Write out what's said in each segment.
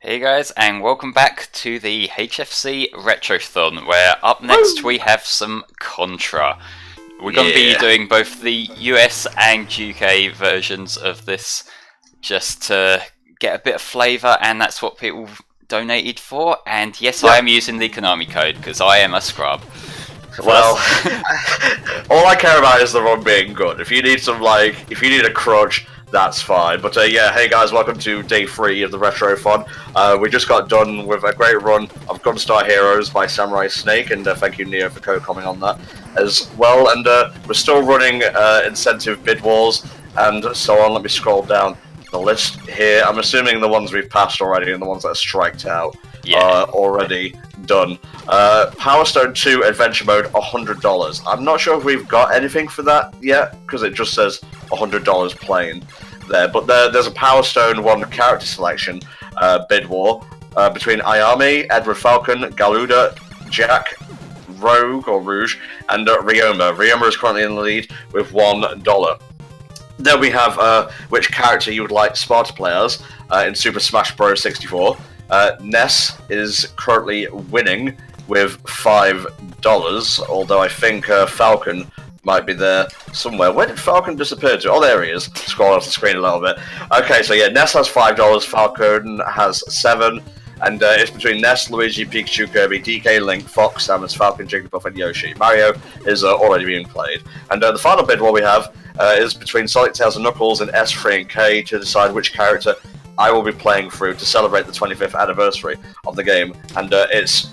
Hey guys, and welcome back to the HFC Retrothon, where up next we have some Contra. We're going to be doing both the US and UK versions of this, just to get a bit of flavour, and that's what people donated for. And yes, I am using the Konami code, because I am a scrub. Well, all I care about is the run being good. If you need some, if you need a crutch, that's fine. But yeah, hey guys, welcome to day 3 of the Retrothon. We just got done with a great run of Gunstar Heroes by Samurai Snake, and thank you Neo for co-commenting on that as well. And we're still running incentive bid wars and so on. Let me scroll down the list here. I'm assuming the ones we've passed already and the ones that are striked out are already done. Power Stone 2 Adventure Mode, $100. I'm not sure if we've got anything for that yet, because it just says $100 plain there. But there's a Power Stone 1 character selection bid war between Ayami, Edward Falcon, Galuda, Jack, Rogue or Rouge, and Ryoma. Ryoma is currently in the lead with $1. Then we have which character you would like Sparta players in Super Smash Bros. 64. NES is currently winning with $5, although I think Falcon might be there somewhere. Where did Falcon disappear to? Oh, there he is. Scroll off the screen a little bit. Okay, so yeah, NES has $5, Falcon has $7, and it's between NES, Luigi, Pikachu, Kirby, DK, Link, Fox, Samus, Falcon, Jigglypuff, and Yoshi. Mario is already being played. And the final bid what we have is between Sonic, Tails, and Knuckles in S3 and K to decide which character I will be playing through to celebrate the 25th anniversary of the game. And it's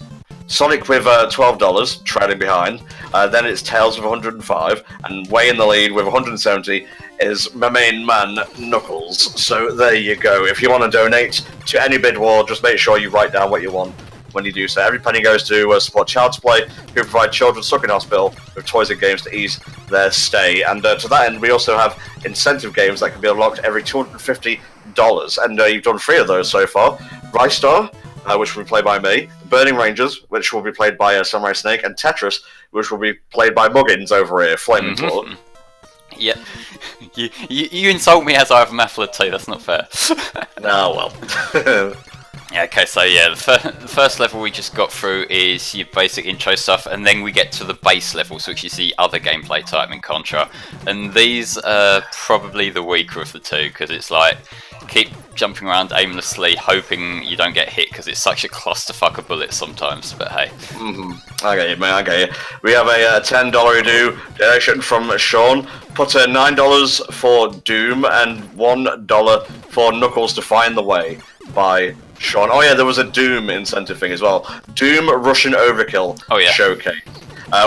Sonic with $12, trailing behind. Then it's Tails with 105, and way in the lead with 170 is my main man, Knuckles. So there you go. If you want to donate to any bid war, just make sure you write down what you want when you do so. Every penny goes to support Child's Play, who provide children stuck in hospital with toys and games to ease their stay. And to that end, we also have incentive games that can be unlocked every $250. And you've done 3 of those so far. Rice Star, which will be played by me, Burning Rangers, which will be played by Samurai Snake, and Tetris, which will be played by Muggins over here, FlameHisWorld. Yeah, you insult me as I have a Mathlet too, that's not fair. No, well. Yeah, okay, so yeah, the first level we just got through is your basic intro stuff, and then we get to the base levels, which is the other gameplay type in Contra. And these are probably the weaker of the two, because it's like, keep jumping around aimlessly, hoping you don't get hit, because it's such a clusterfuck of bullets sometimes, but hey. I get you, man, I get you. We have a $10 due donation from Sean. Put $9 for Doom and $1 for Knuckles to Find the Way by Sean. Oh yeah, there was a Doom incentive thing as well. Doom Russian Overkill Showcase.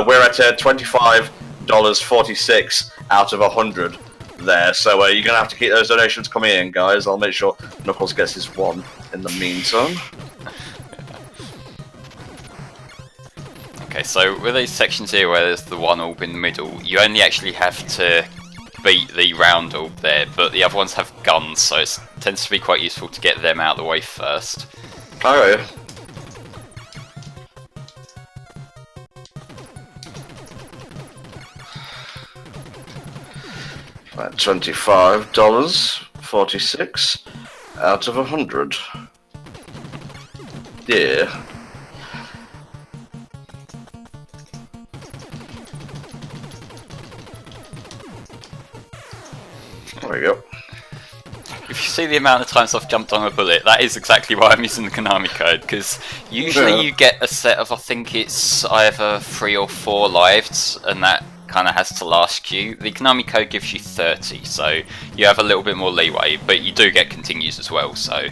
We're at $25.46 out of 100 there, so you're going to have to keep those donations coming in, guys. I'll make sure Knuckles gets his 1 in the meantime. Okay, so with these sections here where there's the 1 orb in the middle, you only actually have to beat the round orb there, but the other ones have guns, so it tends to be quite useful to get them out of the way first. Alright. At $25.46 out of 100. Yeah. There we go. If you see the amount of times I've jumped on a bullet, that is exactly why I'm using the Konami code, because usually you get a set of, I think it's either 3 or 4 lives, and that kind of has to last you. The Konami code gives you 30, so you have a little bit more leeway, but you do get continues as well, so I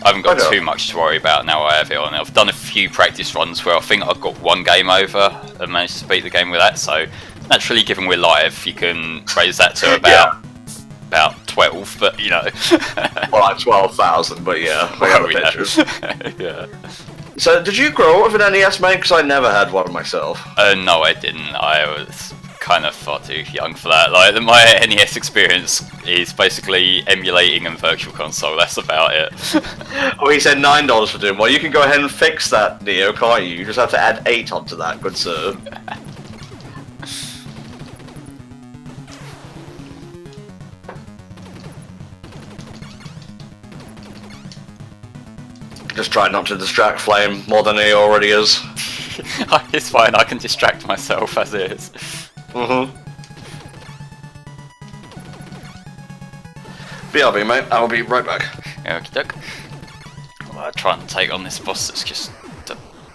haven't got too much to worry about now I have it on. I've done a few practice runs where I think I've got 1 game over and managed to beat the game with that, so naturally given we're live, you can raise that to about 12, but you know. Well, like 12,000, but yeah. Well, yeah. So, did you grow up with an NES, mate? Because I never had one myself. No, I didn't. I was kind of far too young for that. Like, my NES experience is basically emulating and Virtual Console. That's about it. Oh, he said $9 for Doom. Well, you can go ahead and fix that, Neo, can't you? You just have to add 8 onto that, good sir. Just try not to distract Flame more than he already is. It's fine, I can distract myself as is. BRB, mate. I'll be right back. Okie doke. Well, I'll try and take on this boss that's just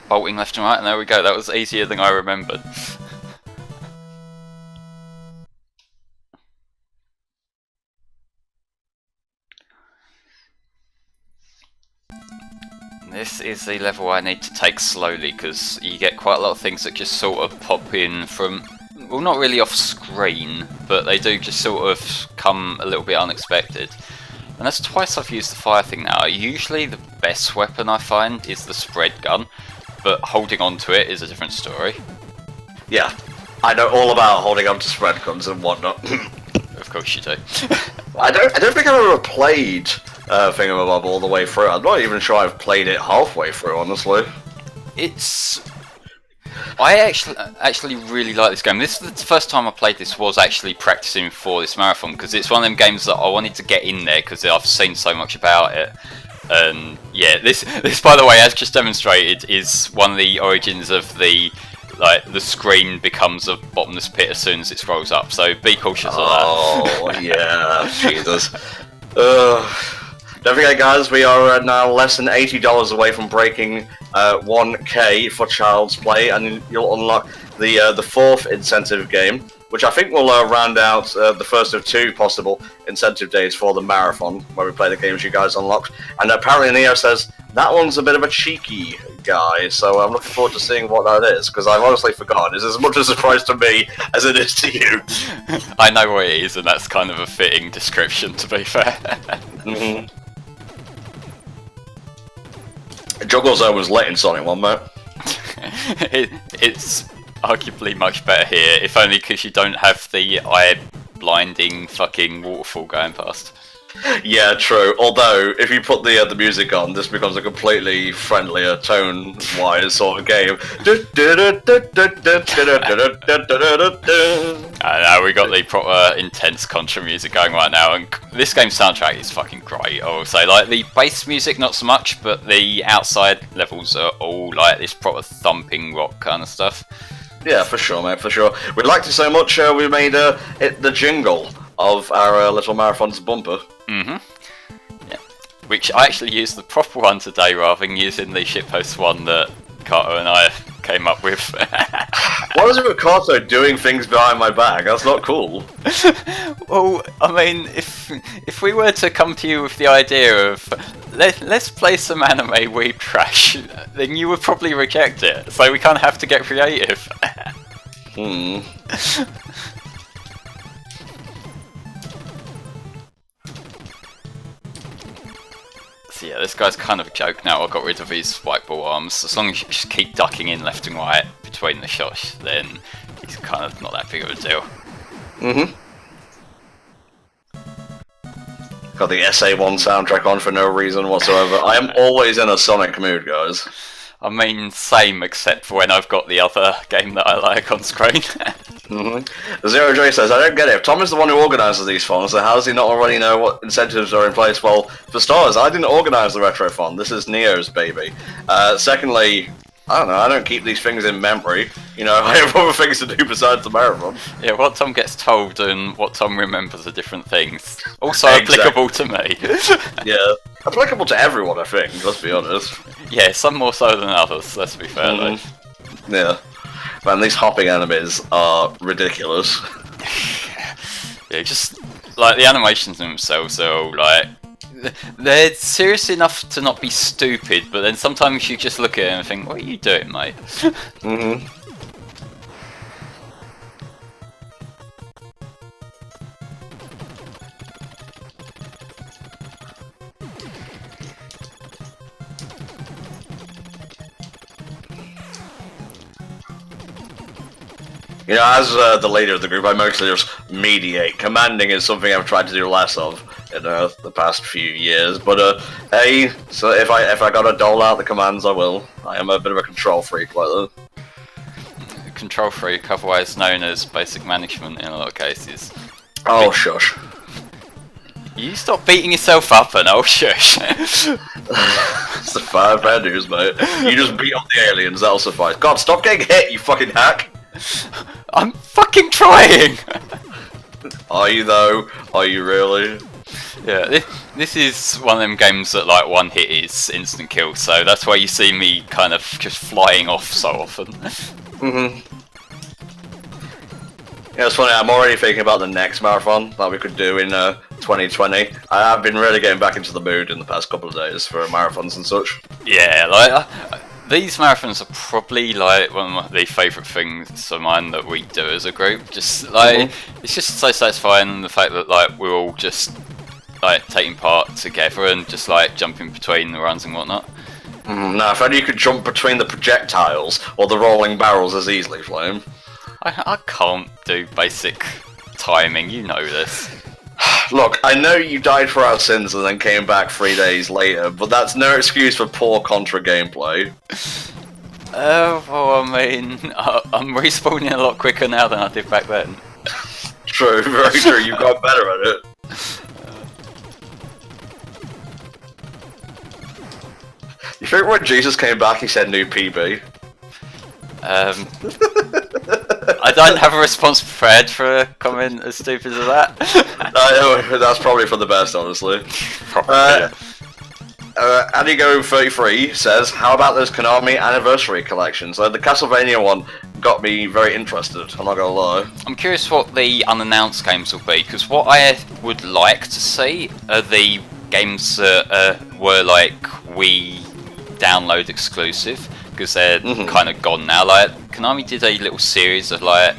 bolting left and right, and there we go. That was easier than I remembered. This is the level I need to take slowly, because you get quite a lot of things that just sort of pop in from, well, not really off screen, but they do just sort of come a little bit unexpected. And that's twice I've used the fire thing now. Usually the best weapon I find is the spread gun, but holding on to it is a different story. Yeah, I know all about holding on to spread guns and whatnot. Of course you do. I don't think I've ever played Thingamabob all the way through. I'm not even sure I've played it halfway through, honestly. I actually really like this game. This is the first time I played this was actually practicing for this marathon, because it's one of them games that I wanted to get in there because I've seen so much about it. And yeah, this by the way, as just demonstrated, is one of the origins of the screen becomes a bottomless pit as soon as it scrolls up. So be cautious of that. Oh yeah, Jesus. Don't forget, guys, we are now less than $80 away from breaking 1K for Child's Play, and you'll unlock the fourth incentive game, which I think will round out the first of two possible incentive days for the marathon, where we play the games you guys unlocked. And apparently Neo says that one's a bit of a cheeky guy, so I'm looking forward to seeing what that is, because I've honestly forgotten. It's as much a surprise to me as it is to you. I know what it is, and that's kind of a fitting description, to be fair. Juggles was lit in Sonic 1, mate. It's arguably much better here, if only because you don't have the eye-blinding fucking waterfall going past. Yeah, true. Although, if you put the music on, this becomes a completely friendlier, tone-wise sort of game. Now we got the proper intense Contra music going right now, and this game's soundtrack is fucking great, I will say. Like, the bass music not so much, but the outside levels are all like this proper thumping rock kind of stuff. Yeah, for sure, mate, for sure. We liked it so much, we made it the jingle of our little marathon's bumper. Yeah. Which I actually used the proper one today rather than using the shitpost one that Kato and I came up with. What is it with Kato doing things behind my back? That's not cool. Well, I mean, if we were to come to you with the idea of let's play some anime weeb trash, then you would probably reject it. So we kind of have to get creative. So yeah, this guy's kind of a joke now. I got rid of his spike ball arms. As long as you just keep ducking in left and right between the shots, then he's kind of not that big of a deal. Got the SA1 soundtrack on for no reason whatsoever. I am always in a Sonic mood, guys. I mean, same, except for when I've got the other game that I like on screen. Zero J says, I don't get it. If Tom is the one who organises these funds, then how does he not already know what incentives are in place? Well, for starters, I didn't organise the Retro Fund. This is Neo's baby. Secondly, I don't know, I don't keep these things in memory. You know, I have other things to do besides the marathon. Yeah, what Tom gets told and what Tom remembers are different things. Also applicable to me. Yeah, applicable to everyone, I think, let's be honest. Yeah, some more so than others, let's be fair though. Yeah. Man, these hopping enemies are ridiculous. Yeah, just, like, the animations themselves are all, like, they're serious enough to not be stupid, but then sometimes you just look at it and think, what are you doing, mate? You know, as the leader of the group, I mostly just mediate. Commanding is something I've tried to do less of in the past few years. But hey, so if I gotta dole out the commands, I will. I am a bit of a control freak like that. Control freak, otherwise known as basic management in a lot of cases. Oh, shush. You stop beating yourself up and oh shush. It's the bad news, mate. You just beat up the aliens, that'll suffice. God, stop getting hit, you fucking hack! I'm fucking trying! Are you though? Are you really? Yeah, this is one of them games that like one hit is instant kill, so that's why you see me kind of just flying off so often. Yeah, it's funny, I'm already thinking about the next marathon that we could do in 2020. I've been really getting back into the mood in the past couple of days for marathons and such. Yeah, like these marathons are probably like one of the favourite things of mine that we do as a group. Just like it's just so satisfying the fact that like we're all just like taking part together and just like jumping between the runs and whatnot. Now, if only you could jump between the projectiles or the rolling barrels as easily, Flame. I can't do basic timing, you know this. Look, I know you died for our sins and then came back 3 days later, but that's no excuse for poor Contra gameplay. Well, I mean, I'm respawning a lot quicker now than I did back then. True, very true, you got better at it. You think when Jesus came back he said new PB? I don't have a response prepared for a comment as stupid as that. That's probably for the best, honestly. Anigo33 says, how about those Konami anniversary collections? The Castlevania one got me very interested, I'm not gonna lie. I'm curious what the unannounced games will be, because what I would like to see are the games that were like Wii download exclusive, because they're kind of gone now. Like Konami did a little series of like,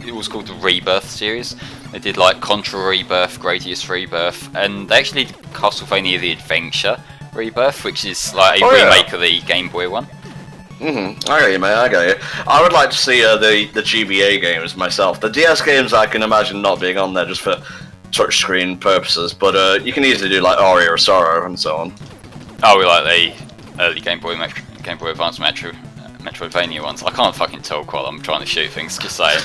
it was called the Rebirth series. They did like Contra Rebirth, Gradius Rebirth, and they actually did Castlevania the Adventure Rebirth, which is like a remake of the Game Boy one. I get you, mate, I get you. I would like to see the GBA games myself. The DS games I can imagine not being on there just for touchscreen purposes, but you can easily do like Ori or Sorrow and so on. Oh, we like the early Game Boy Advance Metroidvania ones. I can't fucking talk while I'm trying to shoot things, just say it.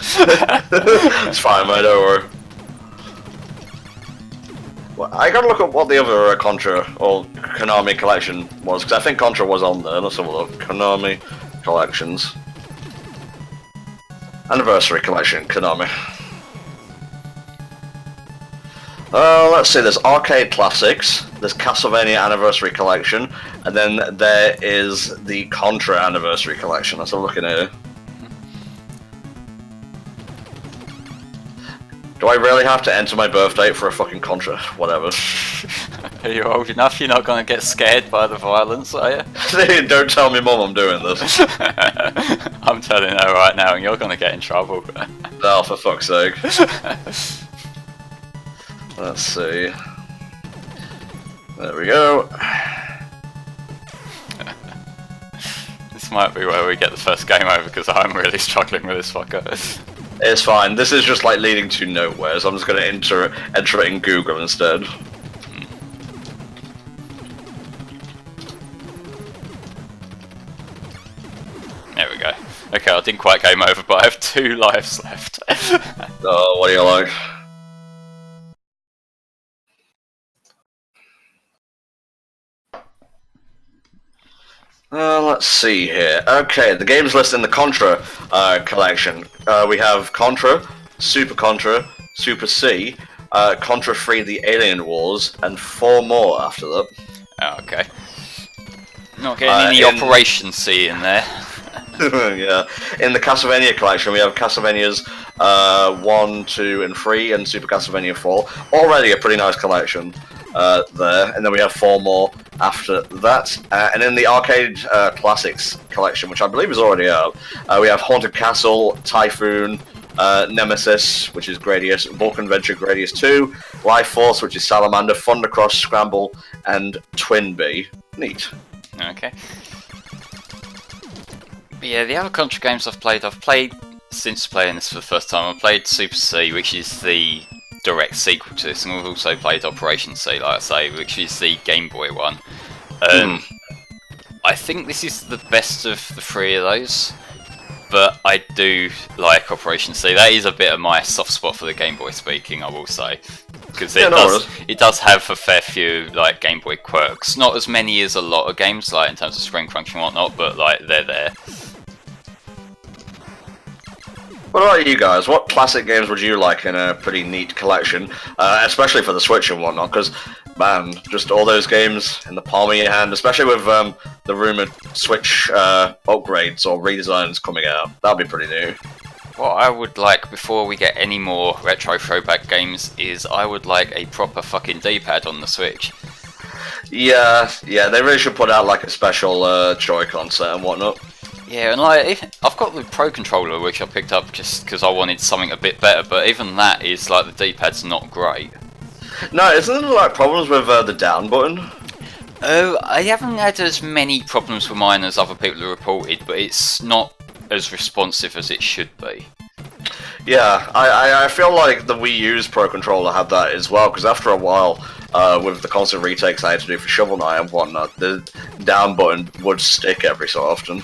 It's fine, mate, don't worry. Well, I gotta look at what the other Contra or Konami collection was, because I think Contra was on there. Let's have a look. Konami collections. Anniversary collection, Konami. Let's see, there's Arcade Classics, there's Castlevania Anniversary Collection, and then there is the Contra Anniversary Collection. Let's have a look in here. Do I really have to enter my birth date for a fucking Contra? Whatever. Are you old enough? You're not going to get scared by the violence, are you? Don't tell me mum I'm doing this. I'm telling her right now and you're going to get in trouble. Oh, for fuck's sake. Let's see. There we go. This might be where we get the first game over because I'm really struggling with this fucker. It's fine. This is just like leading to nowhere, so I'm just going to enter it in Google instead. There we go. Okay, I didn't quite game over, but I have 2 lives left. Oh, what do you like? Let's see here. Okay, the games list in the Contra collection. We have Contra, Super C, Contra 3 The Alien Wars, and 4 more after that. Oh, okay. Not getting any Operation C in there. Yeah. In the Castlevania collection, we have Castlevanias 1, 2, and 3, and Super Castlevania 4. Already a pretty nice collection there. And then we have 4 more after that. And in the Arcade Classics collection, which I believe is already out, we have Haunted Castle, Typhoon, Nemesis, which is Gradius, Vulcan Venture Gradius 2, Life Force, which is Salamander, Thundercross, Scramble, and Twin Bee. Neat. Okay. But yeah, the other Contra games I've played since playing this for the first time. I played Super C, which is the direct sequel to this, and I've also played Operation C, like I say, which is the Game Boy one. I think this is the best of the 3 of those, but I do like Operation C. That is a bit of my soft spot for the Game Boy, speaking, I will say. because no it does have a fair few like Game Boy quirks. Not as many as a lot of games, like in terms of screen crunching and whatnot, but like they're there. What about you guys? What classic games would you like in a pretty neat collection, especially for the Switch and whatnot? Because, man, just all those games in the palm of your hand, especially with the rumored Switch upgrades or redesigns coming out, that'd be pretty new. What I would like, before we get any more retro throwback games, is I would like a proper fucking D-pad on the Switch. Yeah, they really should put out like a special Joy-Con set and whatnot. Yeah, and like, I've got the Pro Controller, which I picked up just because I wanted something a bit better, but even that is, like, the D-pad's not great. No, isn't there, like, problems with the down button? Oh, I haven't had as many problems with mine as other people have reported, but it's not as responsive as it should be. Yeah, I feel like the Wii U's Pro Controller had that as well, because after a while, with the constant retakes I had to do for Shovel Knight and whatnot, the down button would stick every so often.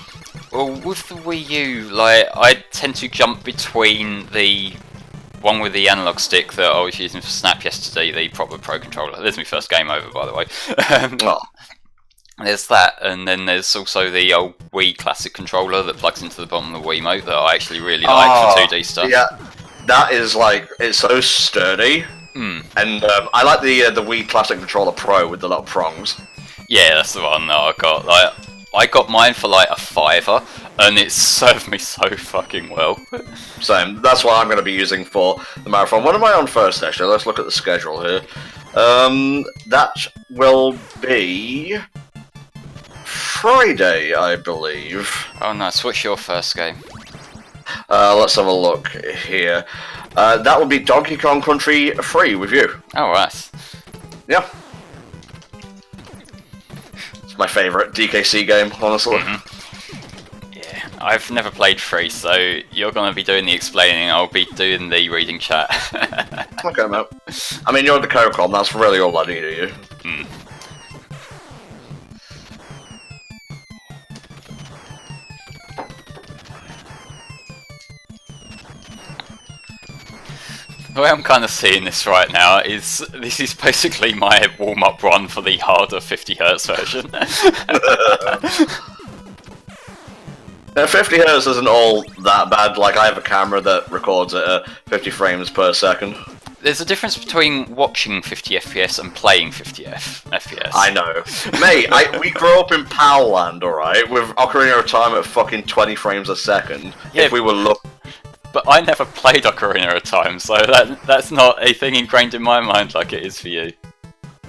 Well, with the Wii U, like, I tend to jump between the one with the analog stick that I was using for Snap yesterday, the proper Pro Controller. There's my first game over, by the way. Oh. There's that, and then there's also the old Wii Classic controller that plugs into the bottom of the Wiimote that I actually really like for 2D stuff. Yeah, that is like, it's so sturdy. And I like the Wii Classic Controller Pro with the little prongs. Yeah, that's the one that I got. Like, I got mine for like $5, and it served me so fucking well. Same. That's what I'm going to be using for the marathon. When am I on first, actually? Let's look at the schedule here. That will be Friday, I believe. Oh nice. What's your first game? Let's have a look here. That will be Donkey Kong Country 3 with you. Oh, right. Yeah. It's my favourite DKC game, honestly. Yeah, I've never played 3, so you're going to be doing the explaining, I'll be doing the reading chat. Okay, mate. I mean, you're the co-com, that's really all I need of you. The way I'm kind of seeing this right now is this is basically my warm-up run for the harder 50Hz version. 50Hz isn't all that bad. Like, I have a camera that records at 50 frames per second. There's a difference between watching 50 FPS and playing 50 FPS. I know. Mate, we grew up in Powerland, alright, with Ocarina of Time at fucking 20 frames a second. Yeah, if we were looking... But I never played Ocarina of Time, so that's not a thing ingrained in my mind like it is for you.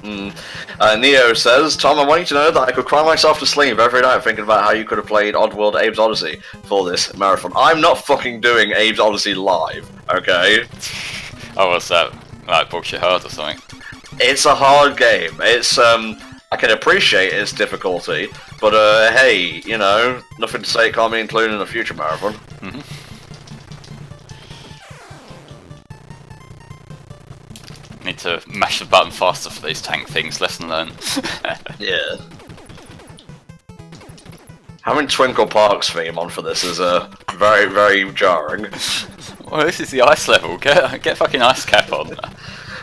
Neo says, Tom, I want you to know that I could cry myself to sleep every night thinking about how you could have played Oddworld Abe's Odyssey for this marathon. I'm not fucking doing Abe's Odyssey live, okay? Oh, what's that? Like bullshit hard or something? It's a hard game. It's, I can appreciate its difficulty, but, hey, you know, nothing to say it can't be included in a future marathon. Need to mash the button faster for these tank things, lesson learned. Yeah. Having Twinkle Park's theme on for this is very, very jarring. Well, this is the ice level. Get fucking ice cap on.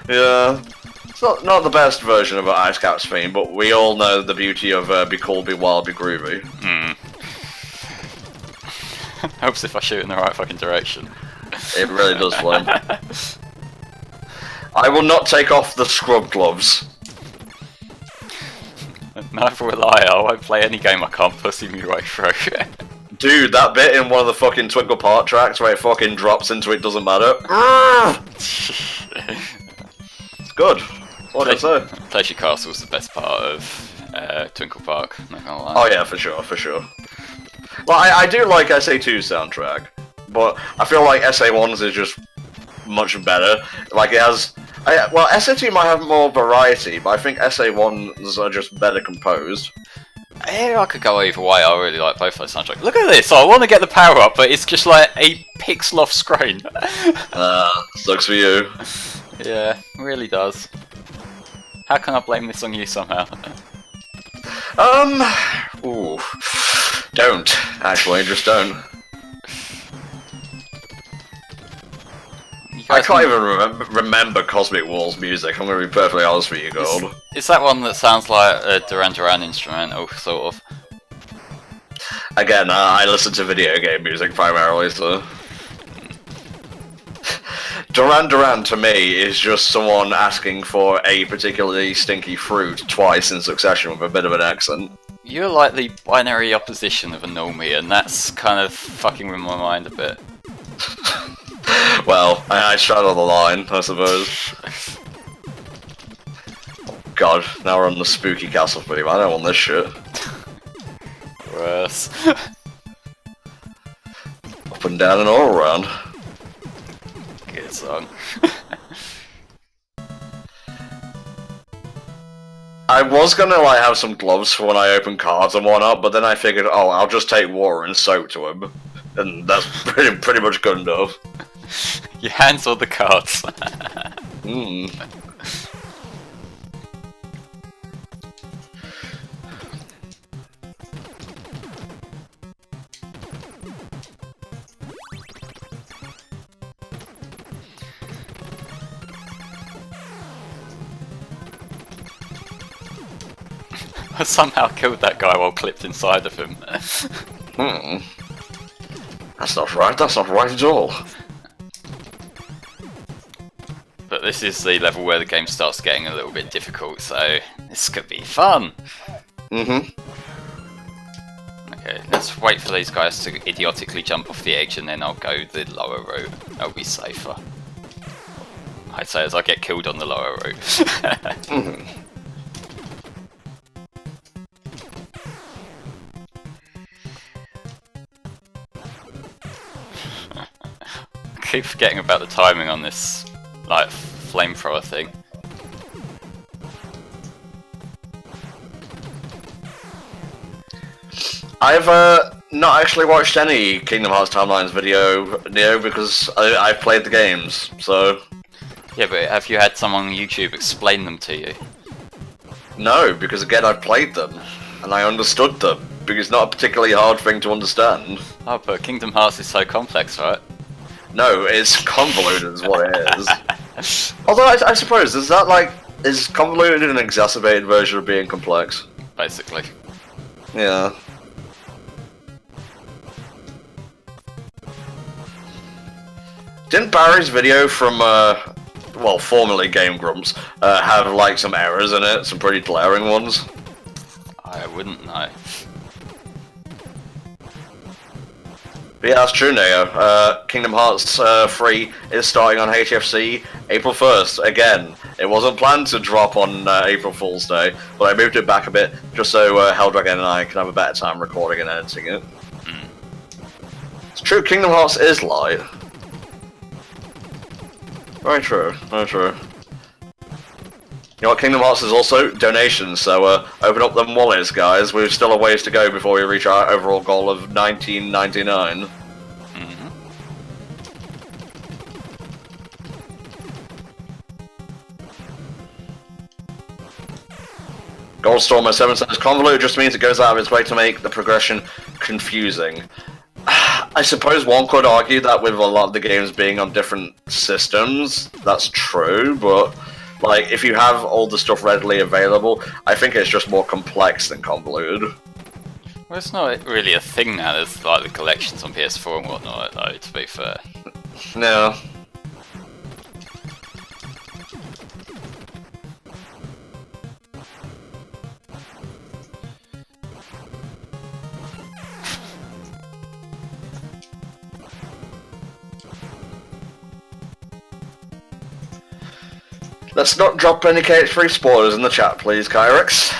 Yeah. It's not the best version of an Ice Cap's theme, but we all know the beauty of Be Cool, Be Wild, Be Groovy. Helps if I shoot in the right fucking direction. It really does, Flynn. I will not take off the scrub gloves. Neither will I won't play any game I can't pussy me way through. Dude, that bit in one of the fucking Twinkle Park tracks where it fucking drops into It Doesn't Matter. It's good. What did I say? Pleasure Castle's the best part of Twinkle Park, not gonna lie. Oh yeah, for sure, for sure. Well, I do like SA2's soundtrack, but I feel like SA1's is just much better. Like, it has... well, SA2 might have more variety, but I think SA1's are just better composed. Yeah, I could go either way. I really like both those soundtracks. Look at this! I want to get the power up, but it's just like a pixel off screen. Sucks for you. Yeah, really does. How can I blame this on you somehow? Ooh. Don't. Actually, just don't. I can't even remember Cosmic Wall's music, I'm going to be perfectly honest with you, Gold. Is that one that sounds like a Duran Duran instrumental, sort of? Again, I listen to video game music primarily, so... Duran Duran to me is just someone asking for a particularly stinky fruit twice in succession with a bit of an accent. You're like the binary opposition of a normie, and that's kind of fucking with my mind a bit. Well, I straddle the line, I suppose. God, now we're on the spooky castle theme. I don't want this shit. Worse. Up and down and all around. Good song. I was gonna like have some gloves for when I open cards and whatnot, but then I figured, oh, I'll just take water and soak to him, and that's pretty much good enough. Your hands or the cards? I somehow killed that guy while clipped inside of him. That's not right at all. But this is the level where the game starts getting a little bit difficult, so this could be fun. Okay, let's wait for these guys to idiotically jump off the edge and then I'll go the lower route. That'll be safer. I'd say as I get killed on the lower route. I keep forgetting about the timing on this, like, flamethrower thing. I've not actually watched any Kingdom Hearts Timelines video, Neo, because I've played the games, so... Yeah, but have you had someone on YouTube explain them to you? No, because again, I've played them, and I understood them, because it's not a particularly hard thing to understand. Oh, but Kingdom Hearts is so complex, right? No, it's convoluted is what it is. Although, I suppose, is convoluted an exacerbated version of being complex? Basically. Yeah. Didn't Barry's video from, well, formerly Game Grumps, have, like, some errors in it? Some pretty glaring ones? I wouldn't know. But yeah, that's true, Neo. Kingdom Hearts 3 is starting on HFC April 1st. Again, it wasn't planned to drop on April Fool's Day, but I moved it back a bit just so Helldragon and I can have a better time recording and editing it. It's true, Kingdom Hearts is light. Very true, very true. You know what, Kingdom Hearts is also donations, so open up them wallets, guys. We've still a ways to go before we reach our overall goal of $19.99. Goldstormer7 says, convoluted just means it goes out of its way to make the progression confusing. I suppose one could argue that with a lot of the games being on different systems, that's true, but... like, if you have all the stuff readily available, I think it's just more complex than convoluted. Well, it's not really a thing now, there's like the collections on PS4 and whatnot, though, to be fair. No. Let's not drop any KH3 spoilers in the chat, please, Kyrex.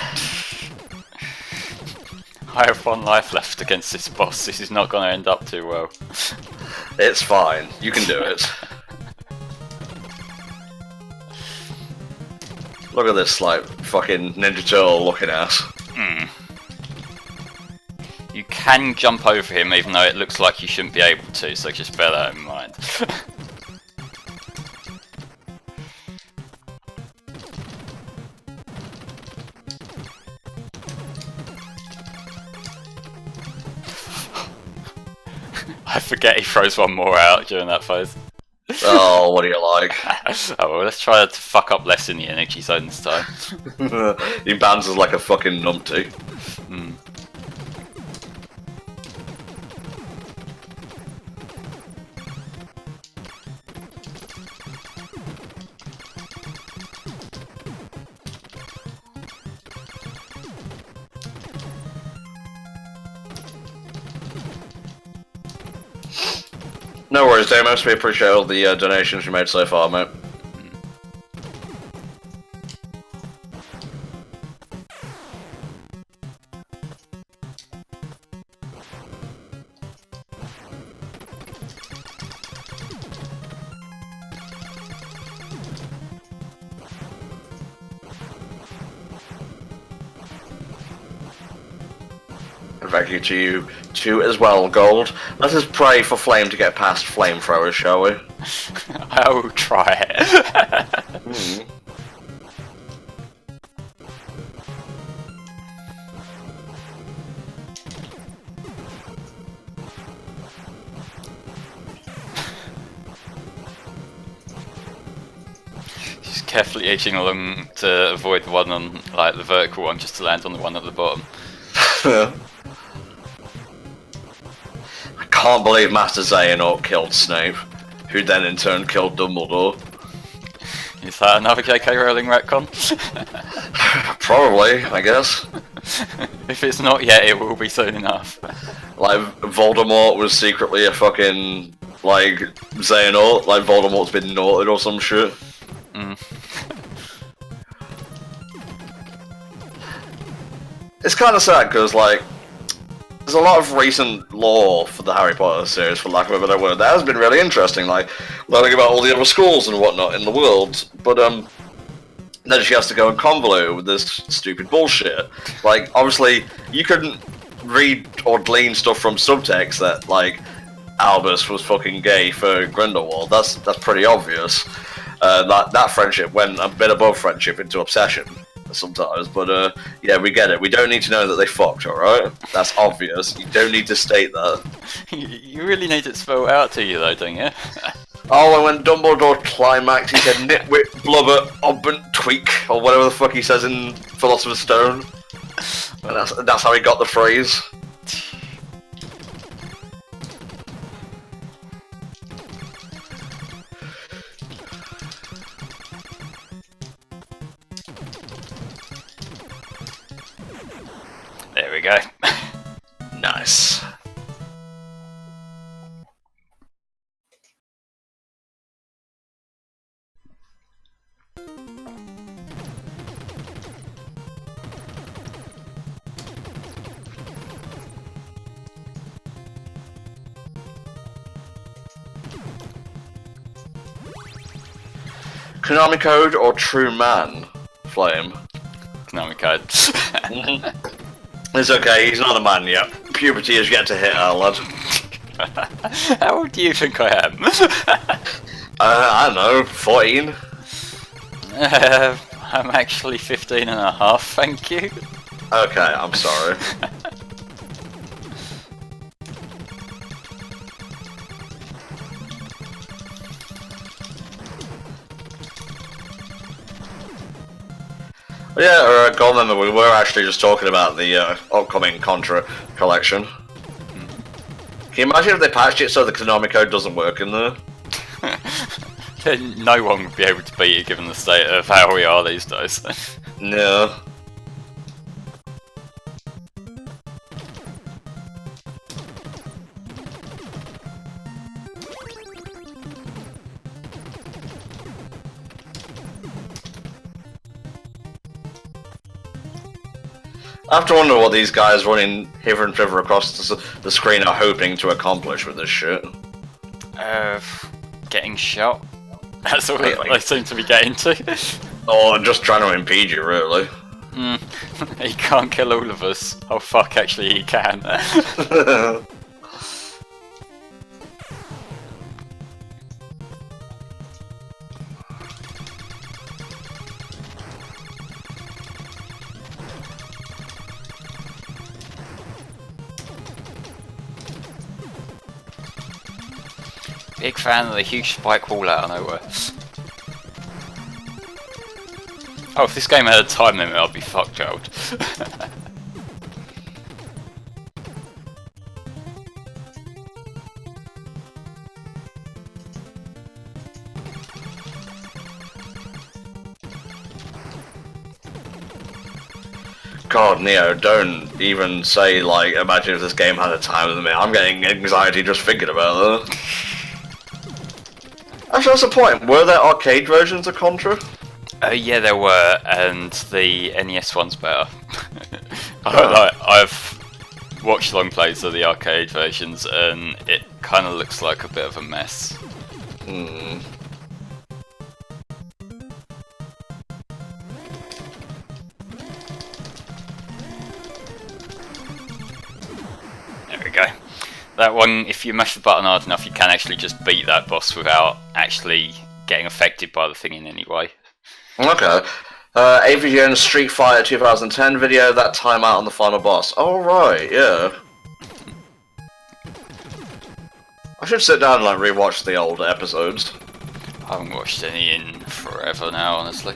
I have one life left against this boss, this is not going to end up too well. It's fine, you can do it. Look at this, like, fucking Ninja Turtle looking ass. You can jump over him even though it looks like you shouldn't be able to, so just bear that in mind. I forget he throws one more out during that phase. Oh, what do you like? Oh, well, let's try to fuck up less in the energy zone this time. He bounces like a fucking numpty. Mm. No worries, Damos. We appreciate all the donations you made so far, mate. Thank you to you too as well, Gold. Let us pray for Flame to get past flamethrowers, shall we? I will try it. Just carefully edging along to avoid the one on, like, the vertical one, just to land on the one at the bottom. I can't believe Master Xehanort killed Snape, who then in turn killed Dumbledore. Is that another J.K. Rowling retcon? Probably, I guess. If it's not yet, it will be soon enough. Like, Voldemort was secretly a fucking, like, Xehanort, like Voldemort's been naughted or some shit. Mm. It's kind of sad, because, like, there's a lot of recent lore for the Harry Potter series, for lack of a better word, that has been really interesting, like, learning about all the other schools and whatnot in the world, but, then she has to go and convolute with this stupid bullshit. Like, obviously, you couldn't read or glean stuff from subtext that, like, Albus was fucking gay for Grindelwald. That's pretty obvious. That friendship went a bit above friendship into obsession sometimes, but yeah, we get it. We don't need to know that they fucked, alright? That's obvious. You don't need to state that. You really need it spelled out to you though, don't you? Oh, and when Dumbledore climaxed, he said nitwit, blubber, obbent, tweak, or whatever the fuck he says in Philosopher's Stone. And that's how he got the phrase. There we go. Nice. Konami Code or True Man, Flame? Konami Code. It's okay, he's not a man yet. Puberty is yet to hit our lad. How old do you think I am? I don't know, 14? I'm actually 15 and a half, thank you. Okay, I'm sorry. Yeah, Gold member, we were actually just talking about the upcoming Contra collection. Can you imagine if they patched it so the Konami Code doesn't work in there? Then no one would be able to beat it given the state of how we are these days. No. I have to wonder what these guys running hither and thither across the screen are hoping to accomplish with this shit. Getting shot. That's all they seem to be getting to. Or just trying to impede you, really. He can't kill all of us. Oh fuck, actually he can. Big fan of the huge spike wall out of nowhere. Oh, if this game had a time limit, I'd be fucked, Gerald. God, Neo, don't even say, like, imagine if this game had a time limit. I'm getting anxiety just thinking about that. Actually, that's the point. Were there arcade versions of Contra? Yeah, there were, and the NES one's better. I've watched long plays of the arcade versions, and it kind of looks like a bit of a mess. Hmm. There we go. That one, if you mash the button hard enough, you can actually just beat that boss without actually getting affected by the thing in any way. Okay. AVGN Street Fighter 2010 video, that timeout on the final boss. Oh, right, yeah. I should sit down and like rewatch the old episodes. I haven't watched any in forever now, honestly.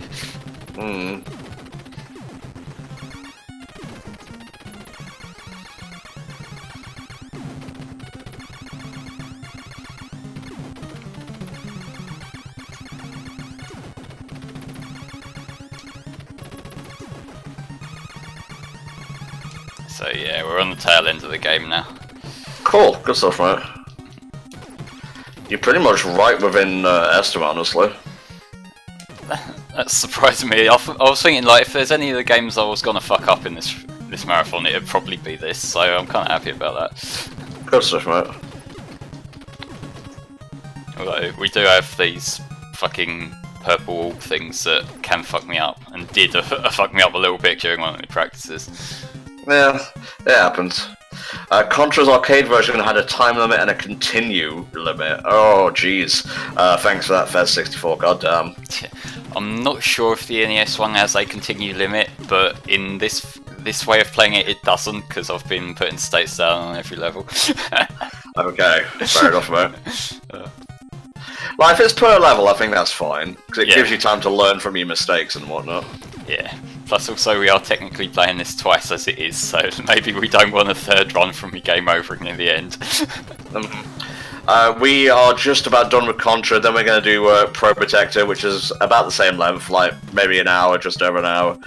Hmm. So yeah, we're on the tail end of the game now. Cool, good stuff, mate. You're pretty much right within estimate, honestly. That's surprising me. I was thinking, like, if there's any of the games I was gonna fuck up in this marathon, it'd probably be this. So I'm kind of happy about that. Good stuff, mate. Although we do have these fucking purple orb things that can fuck me up, and did fuck me up a little bit during one of the practices. Yeah, it happens. Contra's arcade version had a time limit and a continue limit. Oh, jeez. Thanks for that, Fez64, goddamn. I'm not sure if the NES one has a continue limit, but in this way of playing it, it doesn't, because I've been putting states down on every level. Okay, fair enough, mate. Well, if it's per level, I think that's fine, because it gives you time to learn from your mistakes and whatnot. Yeah. Plus, also, we are technically playing this twice as it is, so maybe we don't want a third run from the game over in the end. We are just about done with Contra, then we're going to do Pro Protector, which is about the same length, like maybe an hour, just over an hour.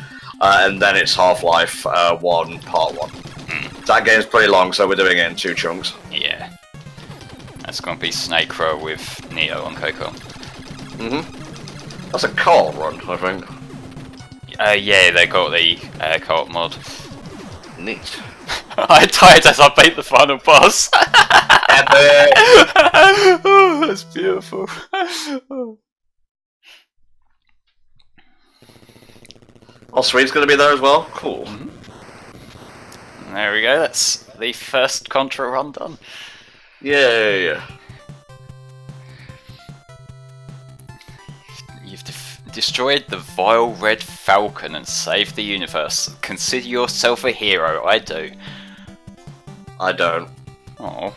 And then it's Half-Life 1, Part 1. That game's pretty long, so we're doing it in 2 chunks. Yeah. That's going to be Snake Row with Neo on Coco. That's a co-op run, I think. Yeah, they got the co-op mod. Neat. I died as I beat the final boss. Oh, that's beautiful. Oh, Sweet's gonna be there as well? Cool. There we go, that's the first Contra run done. Yeah. You've destroyed the vile red falcon and saved the universe. Consider yourself a hero, I do. I don't. Oh.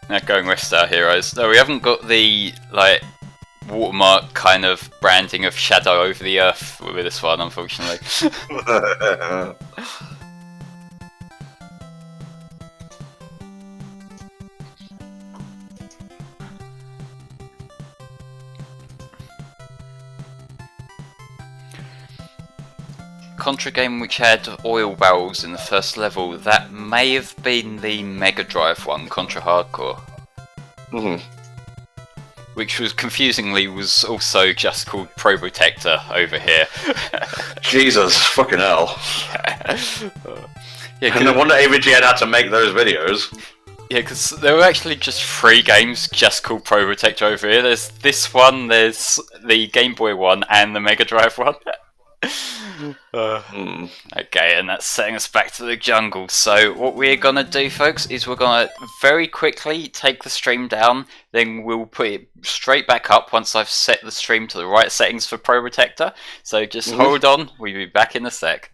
Now going rest our heroes. No, we haven't got the like watermark kind of branding of shadow over the earth with this one, unfortunately. Contra game which had oil barrels in the first level, that may have been the Mega Drive one, Contra Hardcore. Which was confusingly was also just called Pro Protector over here. Jesus, fucking hell. Yeah, and no wonder AVGN had to make those videos. Yeah, because there were actually just 3 games just called Pro Protector over here. There's this one, there's the Game Boy one, and the Mega Drive one. Okay, and that's setting us back to the jungle. So what we're gonna do, folks, is we're gonna very quickly take the stream down, then we'll put it straight back up once I've set the stream to the right settings for Pro Protector. So just hold on, we'll be back in a sec.